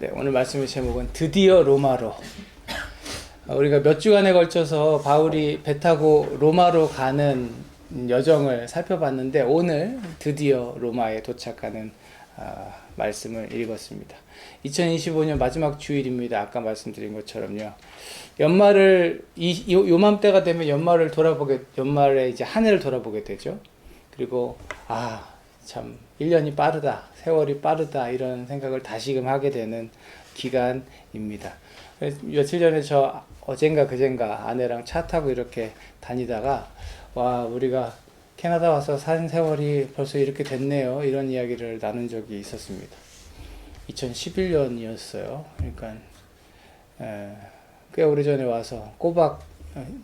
네, 오늘 말씀의 제목은 드디어 로마로. 우리가 몇 주간에 걸쳐서 바울이 배 타고 로마로 가는 여정을 살펴봤는데 오늘 드디어 로마에 도착하는 말씀을 읽었습니다. 2025년 마지막 주일입니다. 아까 말씀드린 것처럼요. 연말을 요맘때가 되면 연말에 이제 한 해를 돌아보게 되죠. 그리고 참 1년이 빠르다, 세월이 빠르다 이런 생각을 다시금 하게 되는 기간입니다. 며칠 전에 어젠가 그젠가 아내랑 차 타고 이렇게 다니다가 우리가 캐나다 와서 산 세월이 벌써 이렇게 됐네요, 이런 이야기를 나눈 적이 있었습니다. 2011년이었어요. 그러니까 꽤 오래전에 와서 꼬박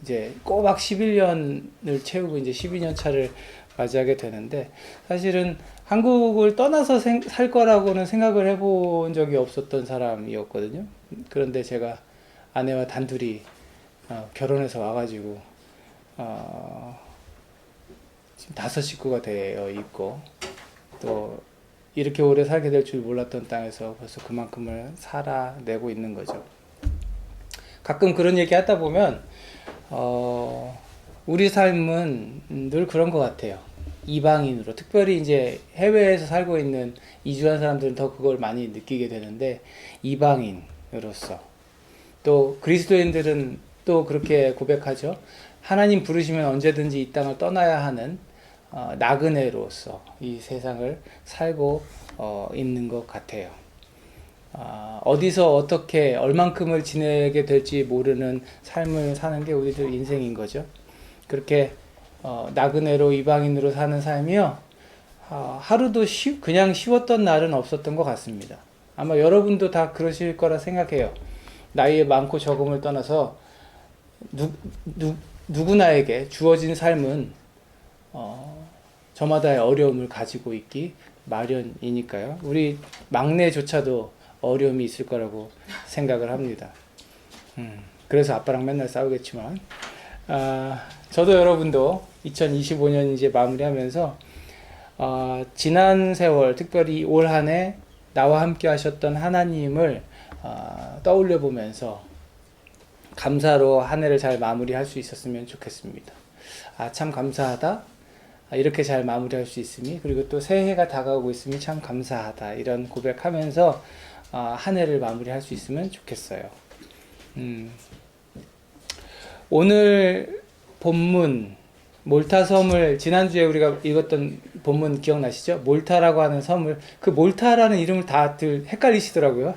11년을 채우고 이제 12년 차를 맞이하게 되는데, 사실은 한국을 떠나서 살 거라고는 생각을 해본 적이 없었던 사람이었거든요. 그런데 제가 아내와 단둘이 결혼해서 와가지고 지금 5식구가 되어 있고, 또 이렇게 오래 살게 될 줄 몰랐던 땅에서 벌써 그만큼을 살아내고 있는 거죠. 가끔 그런 얘기 하다 보면 우리 삶은 늘 그런 것 같아요. 이방인으로, 특별히 이제 해외에서 살고 있는 이주한 사람들은 더 그걸 많이 느끼게 되는데, 이방인으로서, 또 그리스도인들은 또 그렇게 고백하죠. 하나님 부르시면 언제든지 이 땅을 떠나야 하는 나그네로서 이 세상을 살고 있는 것 같아요. 어디서 어떻게 얼만큼을 지내게 될지 모르는 삶을 사는 게 우리들 인생인 거죠. 그렇게 나그네로, 이방인으로 사는 삶이요, 하루도 그냥 쉬웠던 날은 없었던 것 같습니다. 아마 여러분도 다 그러실 거라 생각해요. 나이의 많고 적음을 떠나서 누구나에게 주어진 삶은 저마다의 어려움을 가지고 있기 마련이니까요. 우리 막내조차도 어려움이 있을 거라고 생각을 합니다. 그래서 아빠랑 맨날 싸우겠지만, 저도 여러분도 2025년 이제 마무리하면서 지난 세월, 특별히 올 한 해 나와 함께 하셨던 하나님을 떠올려 보면서 감사로 한 해를 잘 마무리할 수 있었으면 좋겠습니다. 참 감사하다, 이렇게 잘 마무리할 수 있음이, 그리고 또 새해가 다가오고 있음이 참 감사하다, 이런 고백하면서 한 해를 마무리할 수 있으면 좋겠어요. 오늘 본문 몰타 섬을, 지난주에 우리가 읽었던 본문 기억나시죠? 몰타라고 하는 섬을, 그 몰타라는 이름을 다들 헷갈리시더라고요.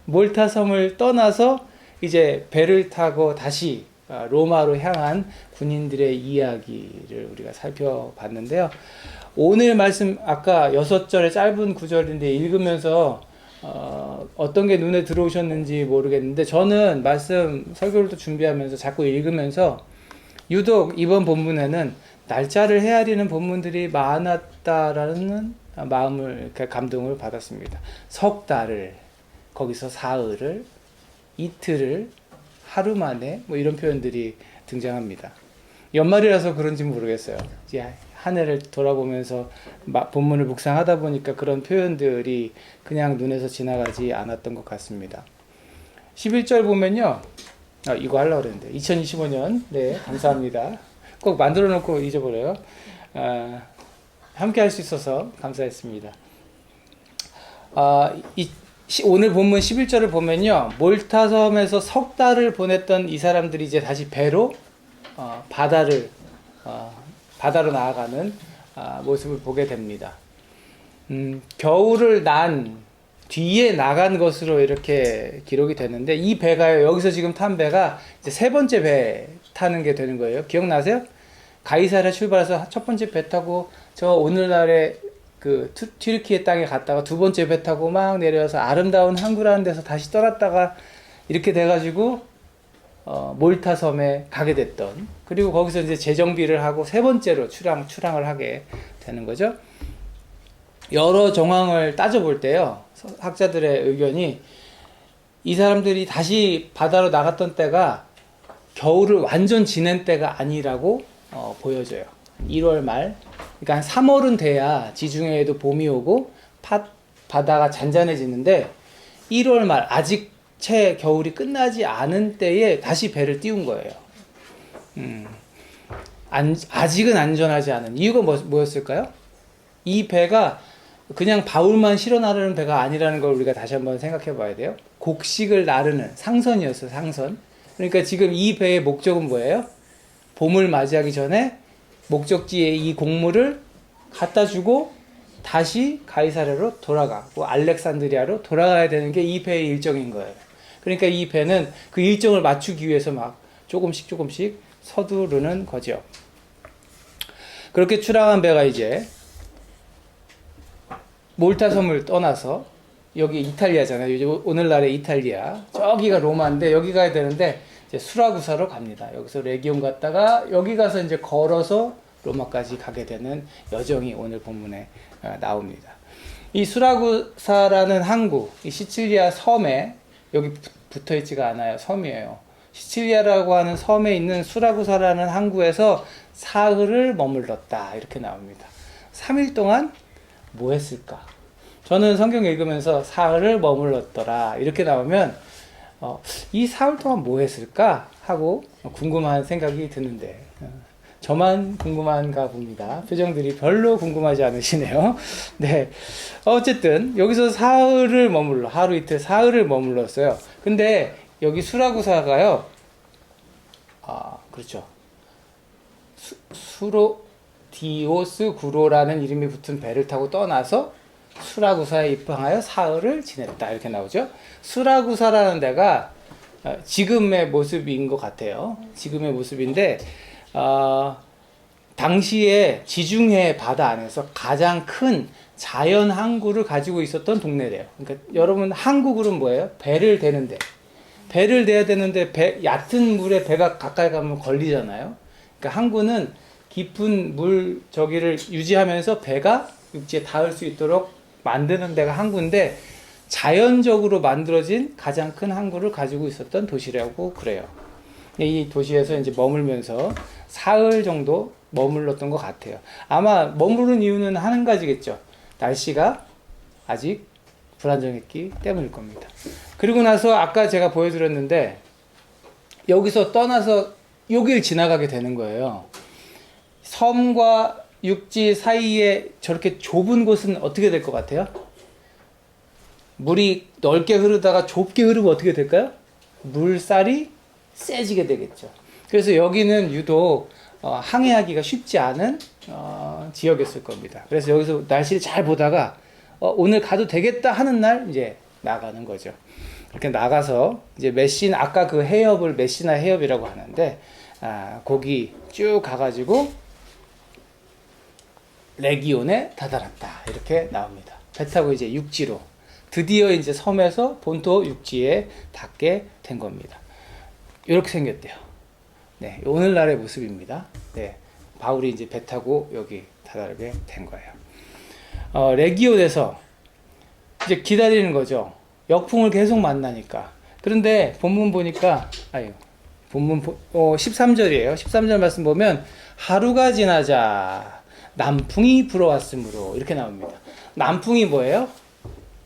몰타 섬을 떠나서 이제 배를 타고 다시 로마로 향한 군인들의 이야기를 우리가 살펴봤는데요. 오늘 말씀, 아까 6절의 짧은 구절인데 읽으면서 어떤 게 눈에 들어오셨는지 모르겠는데, 저는 말씀 설교를 또 준비하면서 자꾸 읽으면서 유독 이번 본문에는 날짜를 헤아리는 본문들이 많았다라는 마음을, 감동을 받았습니다. 석 달을, 거기서 사흘을, 이틀을, 하루 만에, 이런 표현들이 등장합니다. 연말이라서 그런지 모르겠어요. 이제 한 해를 돌아보면서 본문을 묵상하다 보니까 그런 표현들이 그냥 눈에서 지나가지 않았던 것 같습니다. 11절 보면요, 이거 하려고 그랬는데 2025년, 네, 감사합니다. 꼭 만들어 놓고 잊어버려요. 함께 할 수 있어서 감사했습니다. 오늘 본문 11절을 보면요, 몰타섬에서 석 달을 보냈던 이 사람들이 이제 다시 배로 바다로 나아가는 모습을 보게 됩니다. 겨울을 난 뒤에 나간 것으로 이렇게 기록이 되는데, 이 배가요, 여기서 지금 탄 배가 이제 세 번째 배 타는 게 되는 거예요. 기억나세요? 가이사랴 출발해서 첫 번째 배 타고 저 오늘날의 그 튀르키예 땅에 갔다가 두 번째 배 타고 막 내려와서 아름다운 항구라는 데서 다시 떠났다가 이렇게 돼가지고 몰타 섬에 가게 됐던, 그리고 거기서 이제 재정비를 하고 세 번째로 출항을 하게 되는 거죠. 여러 정황을 따져볼 때요, 학자들의 의견이 이 사람들이 다시 바다로 나갔던 때가 겨울을 완전 지낸 때가 아니라고 보여져요. 1월 말, 그러니까 한 3월은 돼야 지중해에도 봄이 오고 바다가 잔잔해지는데, 1월 말 아직 채 겨울이 끝나지 않은 때에 다시 배를 띄운 거예요. 아직은 안전하지 않은 이유가 뭐였을까요? 이 배가 그냥 바울만 실어 나르는 배가 아니라는 걸 우리가 다시 한번 생각해 봐야 돼요. 곡식을 나르는 상선이었어요, 상선. 그러니까 지금 이 배의 목적은 뭐예요? 봄을 맞이하기 전에 목적지에 이 곡물을 갖다 주고 다시 가이사랴로 돌아가고 알렉산드리아로 돌아가야 되는 게 이 배의 일정인 거예요. 그러니까 이 배는 그 일정을 맞추기 위해서 막 조금씩 서두르는 거죠. 그렇게 출항한 배가 이제 몰타 섬을 떠나서 여기 이탈리아잖아요. 오늘날의 이탈리아. 저기가 로마인데 여기 가야 되는데 이제 수라구사로 갑니다. 여기서 레기온 갔다가 여기 가서 이제 걸어서 로마까지 가게 되는 여정이 오늘 본문에 나옵니다. 이 수라구사라는 항구, 이 시칠리아 섬에 여기 붙어 있지가 않아요. 섬이에요. 시칠리아라고 하는 섬에 있는 수라구사라는 항구에서 사흘을 머물렀다. 이렇게 나옵니다. 3일 동안 뭐 했을까? 저는 성경 읽으면서 사흘을 머물렀더라. 이렇게 나오면 이 사흘 동안 뭐 했을까? 하고 궁금한 생각이 드는데 저만 궁금한가 봅니다. 표정들이 별로 궁금하지 않으시네요. 네. 어쨌든 여기서 사흘을 머물러 하루 이틀 사흘을 머물렀어요. 근데 여기 수라구사가요. 그렇죠. 수로디오스 구로라는 이름이 붙은 배를 타고 떠나서 수라구사에 입항하여 사흘을 지냈다. 이렇게 나오죠. 수라구사라는 데가 지금의 모습인 것 같아요. 지금의 모습인데 당시에 지중해 바다 안에서 가장 큰 자연 항구를 가지고 있었던 동네래요. 그러니까 여러분 항구굴은 뭐예요? 배를 대는데 배를 대야 되는데 얕은 물에 배가 가까이 가면 걸리잖아요. 그러니까 항구는 깊은 물 저기를 유지하면서 배가 육지에 닿을 수 있도록 만드는 데가 항구인데 자연적으로 만들어진 가장 큰 항구를 가지고 있었던 도시라고 그래요. 이 도시에서 이제 머물면서 사흘 정도 머물렀던 것 같아요. 아마 머무른 이유는 한 가지겠죠. 날씨가 아직 불안정했기 때문일 겁니다. 그리고 나서 아까 제가 보여드렸는데 여기서 떠나서 여길 지나가게 되는 거예요. 섬과 육지 사이에 저렇게 좁은 곳은 어떻게 될 것 같아요? 물이 넓게 흐르다가 좁게 흐르면 어떻게 될까요? 물살이 세지게 되겠죠. 그래서 여기는 유독 항해하기가 쉽지 않은 지역이었을 겁니다. 그래서 여기서 날씨를 잘 보다가 오늘 가도 되겠다 하는 날 이제 나가는 거죠. 이렇게 나가서 이제 아까 그 해협을 메시나 해협이라고 하는데 거기 쭉 가가지고 레기온에 다다랐다. 이렇게 나옵니다. 배 타고 이제 육지로 드디어 이제 섬에서 본토 육지에 닿게 된 겁니다. 이렇게 생겼대요. 네, 오늘날의 모습입니다. 네, 바울이 이제 배 타고 여기 다다르게 된 거예요. 레기온에서 이제 기다리는 거죠. 역풍을 계속 만나니까. 그런데 본문 보니까, 본문 13절이에요. 13절 말씀 보면 하루가 지나자 남풍이 불어왔으므로 이렇게 나옵니다. 남풍이 뭐예요?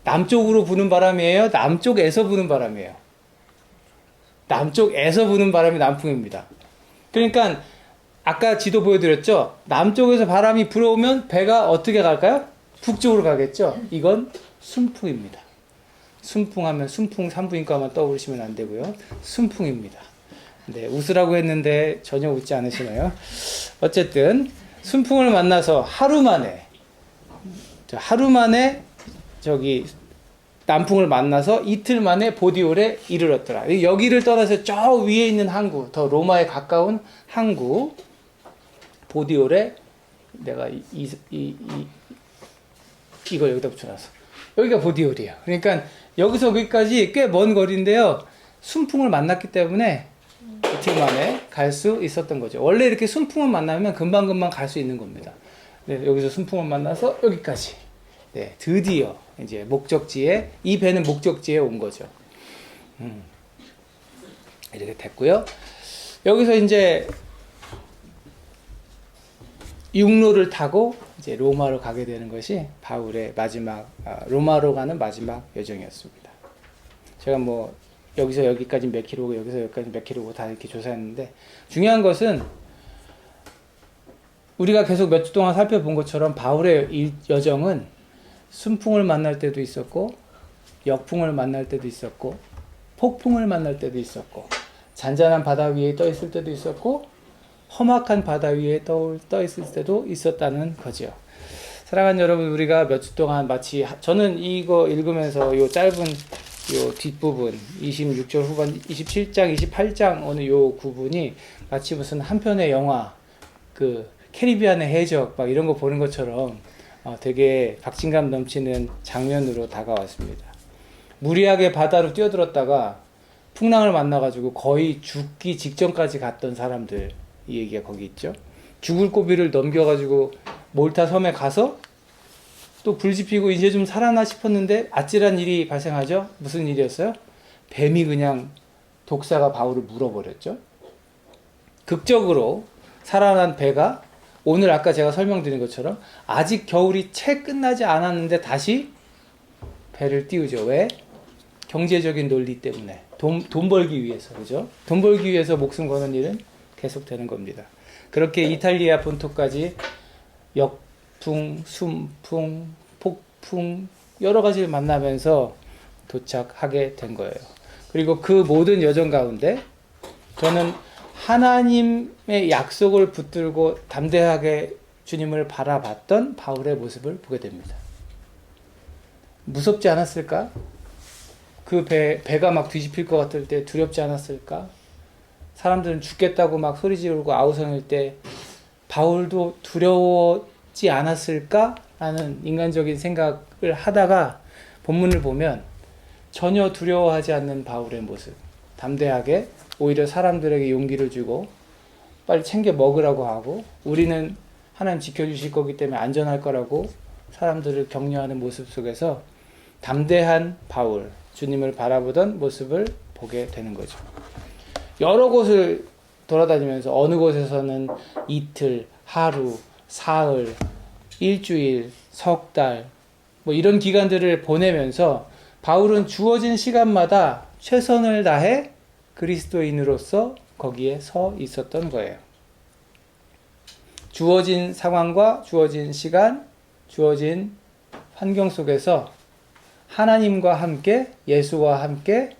남쪽으로 부는 바람이에요? 남쪽에서 부는 바람이에요? 남쪽에서 부는 바람이 남풍입니다. 그러니까 아까 지도 보여드렸죠? 남쪽에서 바람이 불어오면 배가 어떻게 갈까요? 북쪽으로 가겠죠? 이건 순풍입니다. 순풍하면 순풍 산부인과만 떠오르시면 안 되고요. 순풍입니다. 네, 웃으라고 했는데 전혀 웃지 않으시나요? 어쨌든 순풍을 만나서 하루 만에 저기 남풍을 만나서 이틀 만에 보디올에 이르렀더라. 여기를 떠나서 저 위에 있는 항구, 더 로마에 가까운 항구 보디올에 내가 이거 여기다 붙여놨어. 여기가 보디올이에요. 그러니까 여기서 여기까지 꽤 먼 거리인데요. 순풍을 만났기 때문에 이틀 만에 갈 수 있었던 거죠. 원래 이렇게 순풍을 만나면 금방금방 갈 수 있는 겁니다. 네, 여기서 순풍을 만나서 여기까지. 네, 드디어 이제 목적지에, 이 배는 목적지에 온 거죠. 이렇게 됐고요. 여기서 이제 육로를 타고 이제 로마로 가게 되는 것이 바울의 마지막, 로마로 가는 마지막 여정이었습니다. 제가 뭐 여기서 여기까지 몇 킬로고 여기서 여기까지 몇 킬로고 다 이렇게 조사했는데, 중요한 것은 우리가 계속 몇 주 동안 살펴본 것처럼 바울의 여정은 순풍을 만날 때도 있었고, 역풍을 만날 때도 있었고, 폭풍을 만날 때도 있었고, 잔잔한 바다 위에 떠 있을 때도 있었고, 험악한 바다 위에 떠 있을 때도 있었다는 거죠. 사랑하는 여러분, 우리가 몇 주 동안 마치, 저는 이거 읽으면서 요 짧은 요 뒷부분 26절 후반 27장 28장 어느 요 구분이 마치 무슨 한 편의 영화, 그 캐리비안의 해적 막 이런 거 보는 것처럼 되게 박진감 넘치는 장면으로 다가왔습니다. 무리하게 바다로 뛰어들었다가 풍랑을 만나가지고 거의 죽기 직전까지 갔던 사람들, 이 얘기가 거기 있죠. 죽을 고비를 넘겨가지고 몰타 섬에 가서 또 불 지피고 이제 좀 살아나 싶었는데 아찔한 일이 발생하죠. 무슨 일이었어요? 뱀이 그냥 독사가 바울을 물어버렸죠. 극적으로 살아난 배가 오늘 아까 제가 설명드린 것처럼 아직 겨울이 채 끝나지 않았는데 다시 배를 띄우죠. 왜? 경제적인 논리 때문에. 돈 벌기 위해서. 그죠? 돈 벌기 위해서 목숨 거는 일은 계속되는 겁니다. 그렇게 이탈리아 본토까지 역풍, 순풍, 폭풍 여러 가지를 만나면서 도착하게 된 거예요. 그리고 그 모든 여정 가운데 저는 하나님의 약속을 붙들고 담대하게 주님을 바라봤던 바울의 모습을 보게 됩니다. 무섭지 않았을까? 그 배가 막 뒤집힐 것 같을 때 두렵지 않았을까? 사람들은 죽겠다고 막 소리 지르고 아우성일 때 바울도 두려웠지 않았을까? 라는 인간적인 생각을 하다가 본문을 보면 전혀 두려워하지 않는 바울의 모습, 담대하게 오히려 사람들에게 용기를 주고 빨리 챙겨 먹으라고 하고, 우리는 하나님 지켜주실 거기 때문에 안전할 거라고 사람들을 격려하는 모습 속에서 담대한 바울, 주님을 바라보던 모습을 보게 되는 거죠. 여러 곳을 돌아다니면서 어느 곳에서는 이틀, 하루, 사흘, 일주일, 석 달, 뭐 이런 기간들을 보내면서 바울은 주어진 시간마다 최선을 다해 그리스도인으로서 거기에 서 있었던 거예요. 주어진 상황과 주어진 시간, 주어진 환경 속에서 하나님과 함께, 예수와 함께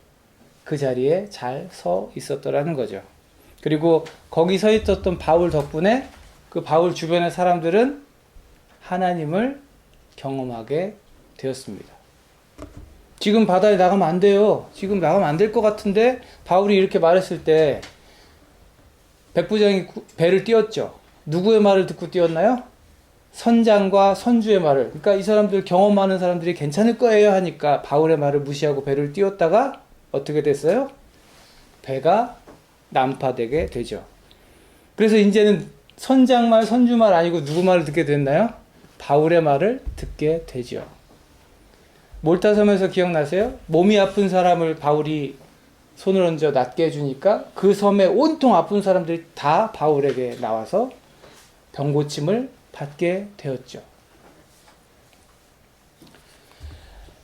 그 자리에 잘 서 있었더라는 거죠. 그리고 거기 서 있었던 바울 덕분에 그 바울 주변의 사람들은 하나님을 경험하게 되었습니다. 지금 바다에 나가면 안 돼요. 지금 나가면 안 될 것 같은데, 바울이 이렇게 말했을 때 백부장이 배를 띄웠죠. 누구의 말을 듣고 띄웠나요? 선장과 선주의 말을. 그러니까 이 사람들, 경험 많은 사람들이 괜찮을 거예요 하니까 바울의 말을 무시하고 배를 띄웠다가 어떻게 됐어요? 배가 난파되게 되죠. 그래서 이제는 선장 말, 선주 말 아니고 누구 말을 듣게 됐나요? 바울의 말을 듣게 되죠. 몰타섬에서 기억나세요? 몸이 아픈 사람을 바울이 손을 얹어 낫게 해주니까 그 섬에 온통 아픈 사람들이 다 바울에게 나와서 병고침을 받게 되었죠.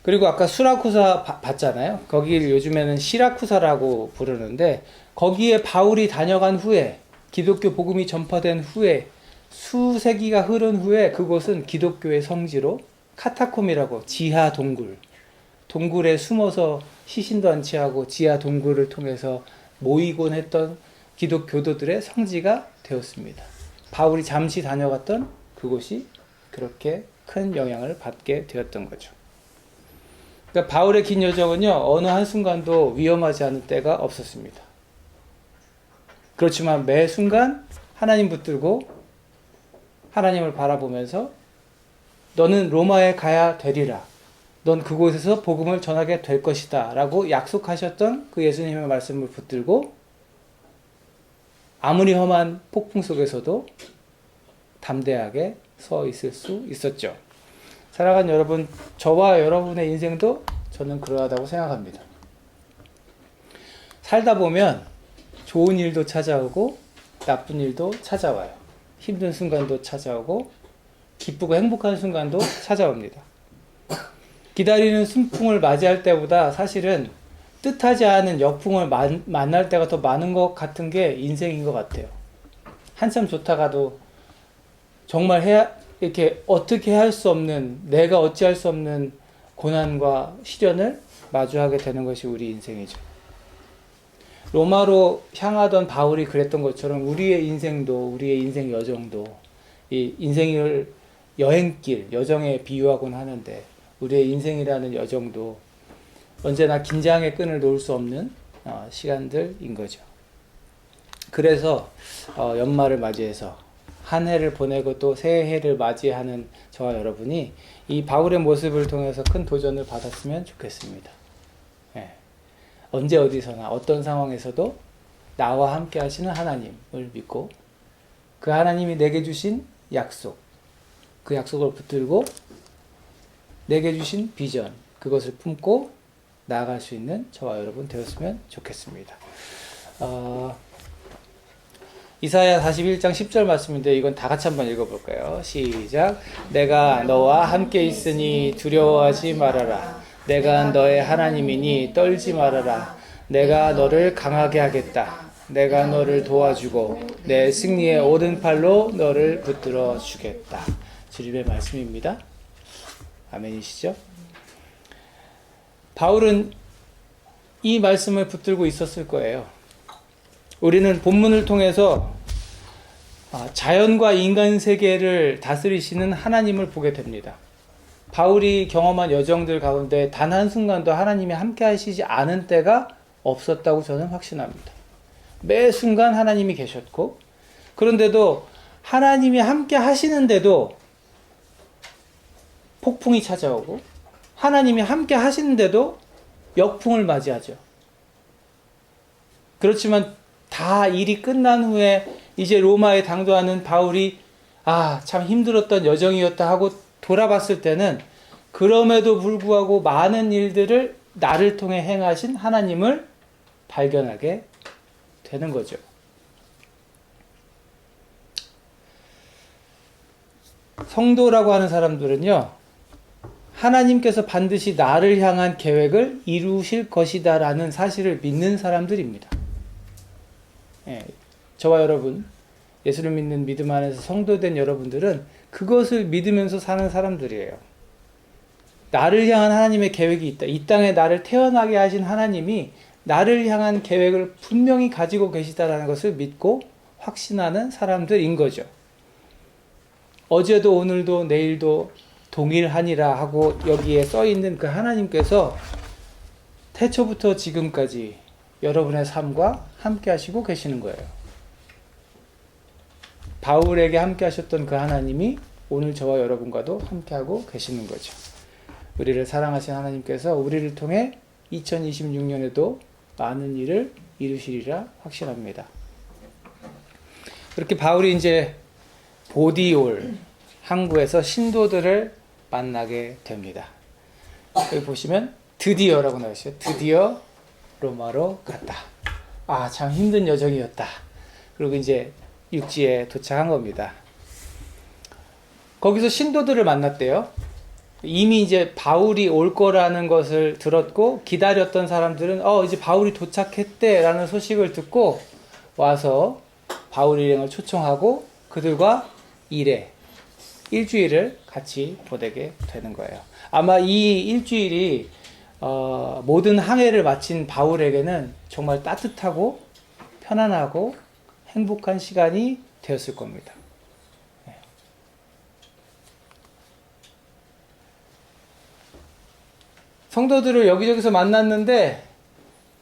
그리고 아까 수라쿠사 봤잖아요. 거기를 요즘에는 시라쿠사라고 부르는데, 거기에 바울이 다녀간 후에, 기독교 복음이 전파된 후에, 수세기가 흐른 후에 그곳은 기독교의 성지로 카타콤이라고, 지하 동굴, 동굴에 숨어서 시신도 안치하고 지하 동굴을 통해서 모이곤 했던 기독교도들의 성지가 되었습니다. 바울이 잠시 다녀갔던 그곳이 그렇게 큰 영향을 받게 되었던 거죠. 그러니까 바울의 긴 여정은요, 어느 한순간도 위험하지 않은 때가 없었습니다. 그렇지만 매 순간 하나님 붙들고 하나님을 바라보면서 너는 로마에 가야 되리라, 넌 그곳에서 복음을 전하게 될 것이다 라고 약속하셨던 그 예수님의 말씀을 붙들고 아무리 험한 폭풍 속에서도 담대하게 서 있을 수 있었죠. 사랑하는 여러분, 저와 여러분의 인생도 저는 그러하다고 생각합니다. 살다 보면 좋은 일도 찾아오고 나쁜 일도 찾아와요. 힘든 순간도 찾아오고 기쁘고 행복한 순간도 찾아옵니다. 기다리는 순풍을 맞이할 때보다 사실은 뜻하지 않은 역풍을 만날 때가 더 많은 것 같은 게 인생인 것 같아요. 한참 좋다가도 정말 이렇게 어떻게 할 수 없는, 내가 어찌할 수 없는 고난과 시련을 마주하게 되는 것이 우리 인생이죠. 로마로 향하던 바울이 그랬던 것처럼 우리의 인생도, 우리의 인생 여정도 이 인생을 여행길, 여정에 비유하곤 하는데 우리의 인생이라는 여정도 언제나 긴장의 끈을 놓을 수 없는 시간들인 거죠. 그래서 연말을 맞이해서 한 해를 보내고 또 새해를 맞이하는 저와 여러분이 이 바울의 모습을 통해서 큰 도전을 받았으면 좋겠습니다. 예. 언제 어디서나 어떤 상황에서도 나와 함께 하시는 하나님을 믿고 그 하나님이 내게 주신 약속, 그 약속을 붙들고 내게 주신 비전, 그것을 품고 나아갈 수 있는 저와 여러분 되었으면 좋겠습니다. 이사야 41장 10절 말씀인데 이건 다 같이 한번 읽어볼까요? 시작. 내가 너와 함께 있으니 두려워하지 말아라. 내가 너의 하나님이니 떨지 말아라. 내가 너를 강하게 하겠다. 내가 너를 도와주고 내 승리의 오른팔로 너를 붙들어 주겠다. 주님의 말씀입니다. 아멘이시죠? 바울은 이 말씀을 붙들고 있었을 거예요. 우리는 본문을 통해서 자연과 인간 세계를 다스리시는 하나님을 보게 됩니다. 바울이 경험한 여정들 가운데 단 한순간도 하나님이 함께 하시지 않은 때가 없었다고 저는 확신합니다. 매 순간 하나님이 계셨고, 그런데도 하나님이 함께 하시는데도 폭풍이 찾아오고, 하나님이 함께 하시는데도 역풍을 맞이하죠. 그렇지만 다 일이 끝난 후에 이제 로마에 당도하는 바울이 참 힘들었던 여정이었다 하고 돌아봤을 때는 그럼에도 불구하고 많은 일들을 나를 통해 행하신 하나님을 발견하게 되는 거죠. 성도라고 하는 사람들은요, 하나님께서 반드시 나를 향한 계획을 이루실 것이다 라는 사실을 믿는 사람들입니다. 저와 여러분, 예수를 믿는 믿음 안에서 성도된 여러분들은 그것을 믿으면서 사는 사람들이에요. 나를 향한 하나님의 계획이 있다. 이 땅에 나를 태어나게 하신 하나님이 나를 향한 계획을 분명히 가지고 계시다라는 것을 믿고 확신하는 사람들인 거죠. 어제도 오늘도 내일도 동일하니라 하고 여기에 써있는 그 하나님께서 태초부터 지금까지 여러분의 삶과 함께 하시고 계시는 거예요. 바울에게 함께 하셨던 그 하나님이 오늘 저와 여러분과도 함께 하고 계시는 거죠. 우리를 사랑하신 하나님께서 우리를 통해 2026년에도 많은 일을 이루시리라 확신합니다. 그렇게 바울이 이제 보디올 항구에서 신도들을 만나게 됩니다. 여기 보시면 드디어라고 나오시죠. 드디어 로마로 갔다. 참 힘든 여정이었다. 그리고 이제 육지에 도착한 겁니다. 거기서 신도들을 만났대요. 이미 이제 바울이 올 거라는 것을 들었고 기다렸던 사람들은 이제 바울이 도착했대 라는 소식을 듣고 와서 바울 일행을 초청하고 그들과 일주일을 같이 보내게 되는 거예요. 아마 이 일주일이 모든 항해를 마친 바울에게는 정말 따뜻하고 편안하고 행복한 시간이 되었을 겁니다. 성도들을 여기저기서 만났는데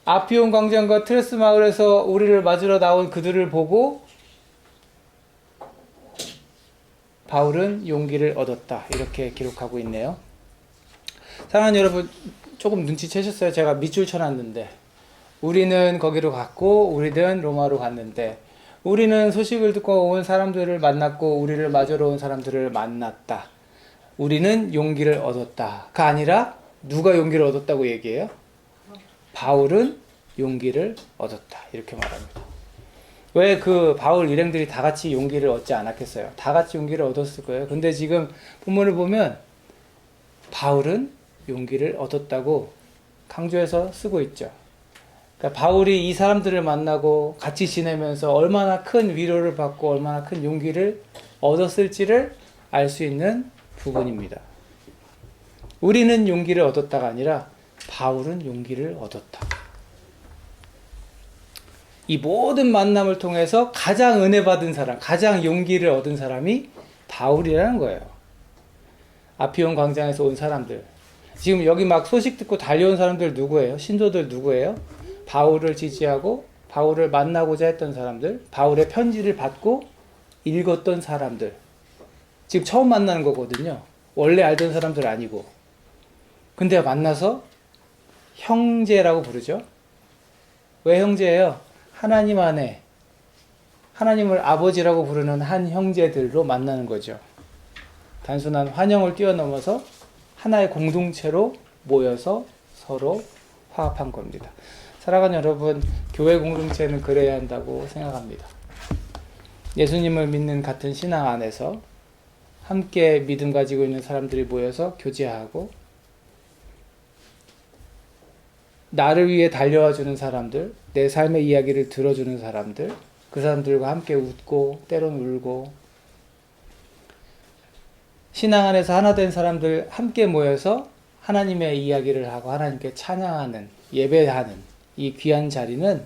아피온 광장과 트레스 마을에서 우리를 맞으러 나온 그들을 보고 바울은 용기를 얻었다. 이렇게 기록하고 있네요. 사랑하는 여러분, 조금 눈치채셨어요? 제가 밑줄 쳐놨는데 우리는 거기로 갔고 우리는 로마로 갔는데 우리는 소식을 듣고 온 사람들을 만났고 우리를 맞으러 온 사람들을 만났다. 우리는 용기를 얻었다가 아니라 누가 용기를 얻었다고 얘기해요? 바울은 용기를 얻었다. 이렇게 말합니다. 왜 그 바울 일행들이 다 같이 용기를 얻지 않았겠어요? 다 같이 용기를 얻었을 거예요. 근데 지금 본문을 보면 바울은 용기를 얻었다고 강조해서 쓰고 있죠. 그러니까 바울이 이 사람들을 만나고 같이 지내면서 얼마나 큰 위로를 받고 얼마나 큰 용기를 얻었을지를 알 수 있는 부분입니다. 우리는 용기를 얻었다가 아니라 바울은 용기를 얻었다. 이 모든 만남을 통해서 가장 은혜 받은 사람, 가장 용기를 얻은 사람이 바울이라는 거예요. 아피온 광장에서 온 사람들. 지금 여기 막 소식 듣고 달려온 사람들 누구예요? 신도들 누구예요? 바울을 지지하고 바울을 만나고자 했던 사람들, 바울의 편지를 받고 읽었던 사람들. 지금 처음 만나는 거거든요. 원래 알던 사람들 아니고. 근데 만나서 형제라고 부르죠. 왜 형제예요? 하나님 안에 하나님을 아버지라고 부르는 한 형제들로 만나는 거죠. 단순한 환영을 뛰어넘어서 하나의 공동체로 모여서 서로 화합한 겁니다. 사랑하는 여러분, 교회 공동체는 그래야 한다고 생각합니다. 예수님을 믿는 같은 신앙 안에서 함께 믿음 가지고 있는 사람들이 모여서 교제하고 나를 위해 달려와 주는 사람들, 내 삶의 이야기를 들어주는 사람들, 그 사람들과 함께 웃고 때론 울고 신앙 안에서 하나 된 사람들 함께 모여서 하나님의 이야기를 하고 하나님께 찬양하는, 예배하는 이 귀한 자리는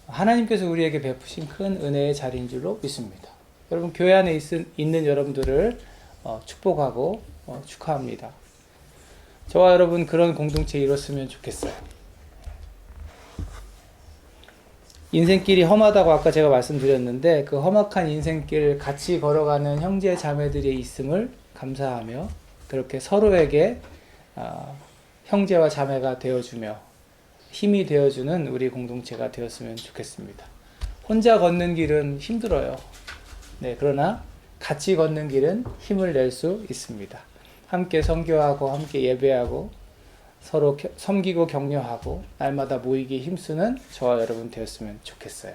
하나님께서 우리에게 베푸신 큰 은혜의 자리인 줄로 믿습니다. 여러분, 교회 안에 있는 여러분들을 축복하고 축하합니다. 저와 여러분 그런 공동체 이뤘으면 좋겠어요. 인생길이 험하다고 아까 제가 말씀드렸는데 그 험악한 인생길 같이 걸어가는 형제 자매들이 있음을 감사하며 그렇게 서로에게 형제와 자매가 되어주며 힘이 되어주는 우리 공동체가 되었으면 좋겠습니다. 혼자 걷는 길은 힘들어요. 네, 그러나 같이 걷는 길은 힘을 낼 수 있습니다. 함께 선교하고 함께 예배하고 서로 섬기고 격려하고 날마다 모이기에 힘쓰는 저와 여러분 되었으면 좋겠어요.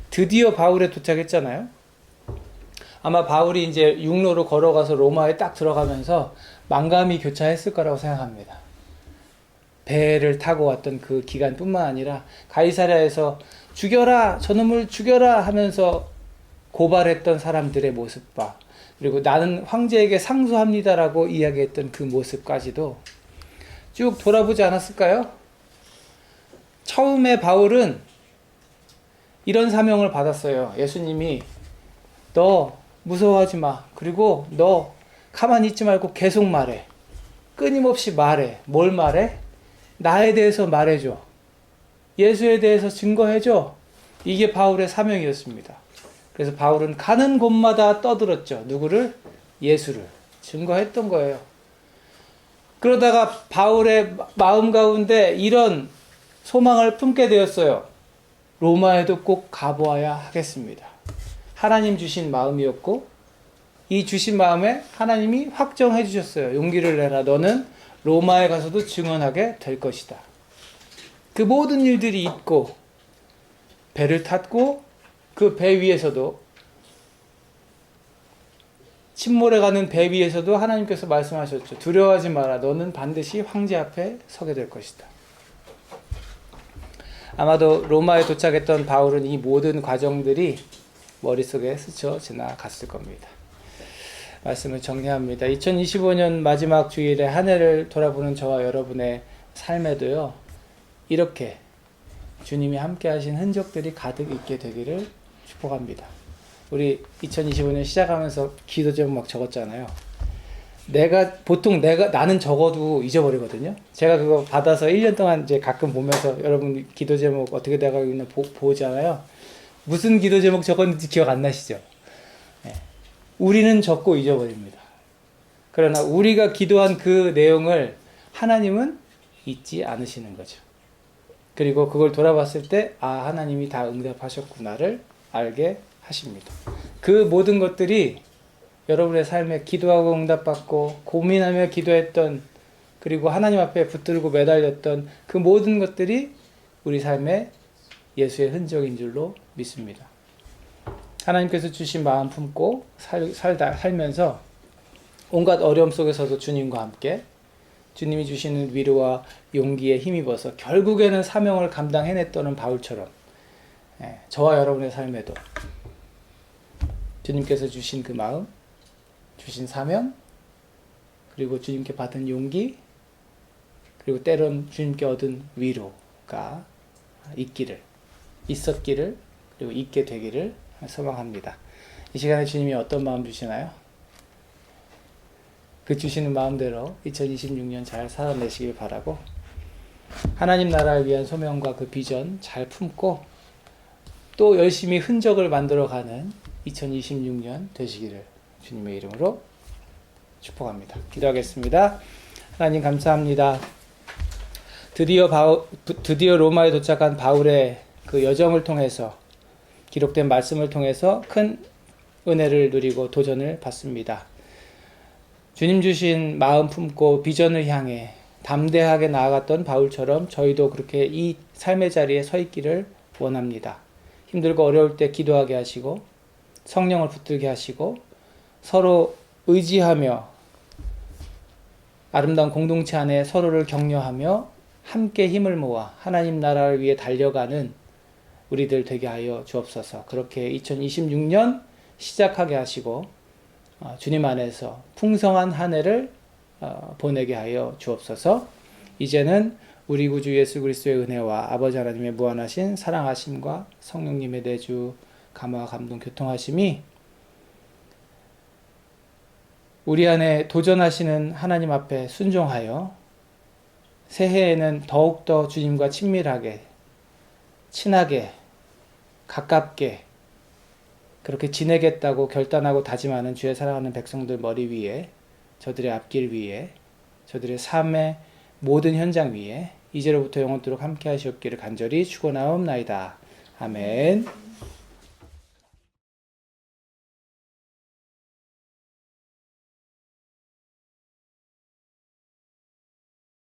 드디어 바울에 도착했잖아요. 아마 바울이 이제 육로로 걸어가서 로마에 딱 들어가면서 만감이 교차했을 거라고 생각합니다. 배를 타고 왔던 그 기간뿐만 아니라 가이사랴에서 죽여라, 저놈을 죽여라 하면서 고발했던 사람들의 모습과 그리고 나는 황제에게 상소합니다라고 이야기했던 그 모습까지도 쭉 돌아보지 않았을까요? 처음에 바울은 이런 사명을 받았어요. 예수님이 너 무서워하지 마. 그리고 너 가만히 있지 말고 계속 말해. 끊임없이 말해. 뭘 말해? 나에 대해서 말해줘. 예수에 대해서 증거해줘. 이게 바울의 사명이었습니다. 그래서 바울은 가는 곳마다 떠들었죠. 누구를? 예수를. 증거했던 거예요. 그러다가 바울의 마음 가운데 이런 소망을 품게 되었어요. 로마에도 꼭 가보아야 하겠습니다. 하나님 주신 마음이었고 이 주신 마음에 하나님이 확정해 주셨어요. 용기를 내라. 너는 로마에 가서도 증언하게 될 것이다. 그 모든 일들이 있고 배를 탔고 그 배 위에서도 침몰해 가는 배 위에서도 하나님께서 말씀하셨죠. 두려워하지 마라. 너는 반드시 황제 앞에 서게 될 것이다. 아마도 로마에 도착했던 바울은 이 모든 과정들이 머릿속에 스쳐 지나갔을 겁니다. 말씀을 정리합니다. 2025년 마지막 주일에 한 해를 돌아보는 저와 여러분의 삶에도요. 이렇게 주님이 함께 하신 흔적들이 가득 있게 되기를 축복합니다. 우리 2025년 시작하면서 기도 제목 막 적었잖아요. 나는 적어도 잊어버리거든요. 제가 그거 받아서 1년 동안 이제 가끔 보면서 여러분 기도 제목 어떻게 돼가고 있나 보잖아요. 무슨 기도 제목 적었는지 기억 안 나시죠? 네. 우리는 적고 잊어버립니다. 그러나 우리가 기도한 그 내용을 하나님은 잊지 않으시는 거죠. 그리고 그걸 돌아봤을 때 하나님이 다 응답하셨구나를 알게 하십니다. 그 모든 것들이 여러분의 삶에 기도하고 응답받고 고민하며 기도했던 그리고 하나님 앞에 붙들고 매달렸던 그 모든 것들이 우리 삶에 예수의 흔적인 줄로 믿습니다. 하나님께서 주신 마음 품고 살면서 온갖 어려움 속에서도 주님과 함께 주님이 주시는 위로와 용기에 힘입어서 결국에는 사명을 감당해냈다는 바울처럼 저와 여러분의 삶에도 주님께서 주신 그 마음, 주신 사명, 그리고 주님께 받은 용기, 그리고 때론 주님께 얻은 위로가 있었기를, 그리고 있게 되기를 소망합니다. 이 시간에 주님이 어떤 마음 주시나요? 그 주시는 마음대로 2026년 잘 살아내시길 바라고, 하나님 나라를 위한 소명과 그 비전 잘 품고 또 열심히 흔적을 만들어가는 2026년 되시기를 주님의 이름으로 축복합니다. 기도하겠습니다. 하나님 감사합니다. 드디어 로마에 도착한 바울의 그 여정을 통해서, 기록된 말씀을 통해서 큰 은혜를 누리고 도전을 받습니다. 주님 주신 마음 품고 비전을 향해 담대하게 나아갔던 바울처럼 저희도 그렇게 이 삶의 자리에 서 있기를 원합니다. 힘들고 어려울 때 기도하게 하시고 성령을 붙들게 하시고 서로 의지하며 아름다운 공동체 안에 서로를 격려하며 함께 힘을 모아 하나님 나라를 위해 달려가는 우리들 되게 하여 주옵소서. 그렇게 2026년 시작하게 하시고 주님 안에서 풍성한 한 해를 보내게 하여 주옵소서. 이제는 우리 구주 예수 그리스도의 은혜와 아버지 하나님의 무한하신 사랑하심과 성령님의 내주 감화 감동 교통하심이 우리 안에 도전하시는 하나님 앞에 순종하여 새해에는 더욱더 주님과 친밀하게, 친하게, 가깝게 그렇게 지내겠다고 결단하고 다짐하는 주의 사랑하는 백성들 머리 위에, 저들의 앞길 위에, 저들의 삶의 모든 현장 위에 이제로부터 영원토록 함께 하시옵기를 간절히 축원하옵나이다. 아멘.